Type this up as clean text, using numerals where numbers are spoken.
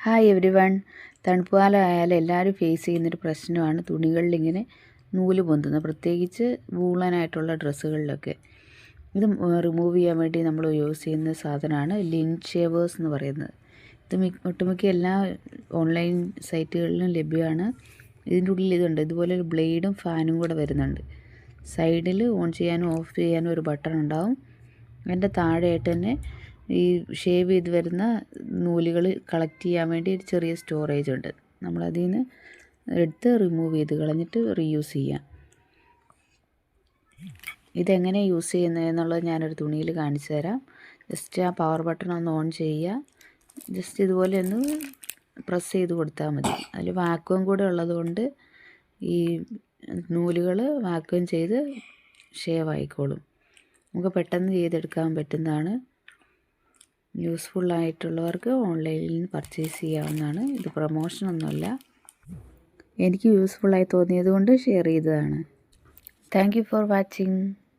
Hi every one. തണുപ്പ് കാലമായാലും എല്ലാവരും face ചെയ്യുന്നൊരു പ്രശ്നമാണ് തുണികളിലിങ്ങനെ നൂല് പൊന്തുന്നത്, പ്രത്യേകിച്ച് വൂളനായിട്ടുള്ള ഡ്രസ്സുകളിലൊക്കെ. ഇത് റിമൂവ് ചെയ്യാൻ വേണ്ടി നമ്മൾ യൂസ് ചെയ്യുന്ന സാധനമാണ് ലിൻറ്റ് ഷേവേഴ്സ് എന്ന് പറയുന്നത്. ഇത് ഒട്ടുമിക്ക എല്ലാ ഓൺലൈൻ സൈറ്റുകളിലും ലഭ്യമാണ്. ഇതിൻ്റെ ഉള്ളിൽ ഇതുണ്ട്, ഇതുപോലെ ഒരു ബ്ലേഡും ഫാനും കൂടെ വരുന്നുണ്ട്. സൈഡിൽ ഓൺ ചെയ്യാനും ഓഫ് ചെയ്യാനും ഒരു ബട്ടൺ ഉണ്ടാവും. അതിൻ്റെ താഴെയായിട്ട് തന്നെ ഈ ഷേവ് ചെയ്ത് വരുന്ന നൂലുകൾ കളക്ട് ചെയ്യാൻ വേണ്ടി ഒരു ചെറിയ സ്റ്റോറേജ് ഉണ്ട്. നമ്മളതിൽ നിന്ന് എടുത്ത് റിമൂവ് ചെയ്ത് കളഞ്ഞിട്ട് റീയൂസ് ചെയ്യാം. ഇതെങ്ങനെ യൂസ് ചെയ്യുന്നതെന്നുള്ളത് ഞാനൊരു തുണിയിൽ കാണിച്ചു തരാം. ജസ്റ്റ് ആ പവർ ബട്ടൺ ഒന്ന് ഓൺ ചെയ്യുക. ജസ്റ്റ് ഇതുപോലെ ഒന്ന് പ്രസ് ചെയ്ത് കൊടുത്താൽ മതി. അതിൽ വാക്വം കൂടെ ഉള്ളതുകൊണ്ട് ഈ നൂലുകൾ വാക്വം ചെയ്ത് ഷേവ് ആയിക്കോളും. നമുക്ക് പെട്ടെന്ന് ചെയ്തെടുക്കാൻ പറ്റുന്നതാണ്. യൂസ്ഫുള്ളായിട്ടുള്ളവർക്ക് ഓൺലൈനിൽ നിന്ന് പർച്ചേസ് ചെയ്യാവുന്നതാണ്. ഇത് പ്രൊമോഷനൊന്നുമല്ല, എനിക്ക് യൂസ്ഫുള്ളായി തോന്നിയത് കൊണ്ട് ഷെയർ ചെയ്തതാണ്. Thank you for watching.